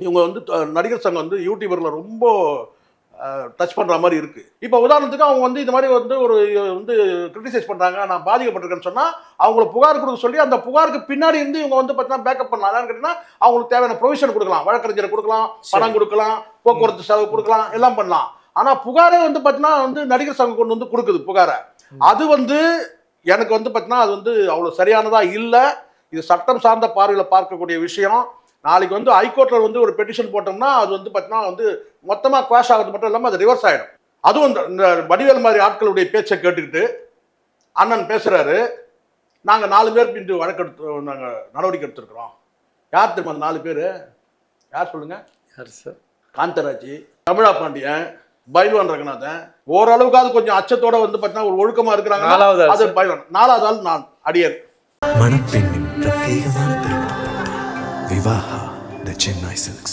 இவங்க வந்து நடிகர் சங்கம் வந்து யூடியூபர்ல ரொம்ப டச் பண்ணுற மாதிரி இருக்குது. இப்போ உதாரணத்துக்கு அவங்க வந்து இந்த மாதிரி வந்து ஒரு வந்து கிரிட்டிசைஸ் பண்ணுறாங்க, நான் பாதிக்கப்பட்டிருக்கேன்னு சொன்னால் அவங்கள புகார் கொடுக்க சொல்லி அந்த புகாருக்கு பின்னாடி இருந்து இவங்க வந்து பார்த்தீங்கன்னா பேக்கப் பண்ணலாம். என்னன்னு கேட்டிங்கன்னா அவங்களுக்கு தேவையான ப்ரொவிஷன் கொடுக்கலாம், வழக்கறிஞரை கொடுக்கலாம், பணம் கொடுக்கலாம், போக்குவரத்து செலவு கொடுக்கலாம், எல்லாம் பண்ணலாம். ஆனால் புகாரே வந்து பார்த்தீங்கன்னா வந்து நடிகர் சங்கம் கொண்டு வந்து கொடுக்குது புகாரை. அது வந்து எனக்கு வந்து பார்த்தீங்கன்னா அது வந்து அவ்வளோ சரியானதாக இல்லை. இது சட்டம் சார்ந்த பார்வையில் பார்க்கக்கூடிய விஷயம். நாளைக்கு வந்து ஹைகோர்ட்டில் வந்து ஒரு பெட்டிஷன் போட்டோம்னா அது வந்து பார்த்தீங்கன்னா வந்து மொத்தமாக குவாஷ் ஆகிறது மட்டும் இல்லாமல் அது ரிவர்ஸ் ஆகிடும். அதுவும் இந்த வடிவேல் மாதிரி ஆட்களுடைய பேச்சை கேட்டுக்கிட்டு அண்ணன் பேசுகிறாரு, நாங்கள் 4 பேர் பின்பு வழக்கெடுத்து நாங்கள் நடவடிக்கை எடுத்துருக்குறோம். யார் தெரியுமா அந்த 4 பேர்? யார் சொல்லுங்கள்? யார் சார்? காந்தராஜ், தமிழா பாண்டியன், பைல்வான் ரங்கநாதன். ஓரளவுக்காவது கொஞ்சம் அச்சத்தோட வந்து பார்த்தீங்கன்னா ஒரு ஒழுக்கமாக இருக்கிறாங்க. அது பைல்வான். 4வது ஆள் நான், அடியேன். மணப்பெண்ணின் பிரத்யேகமான விவாஹா தி சென்னை சில்க்ஸ்.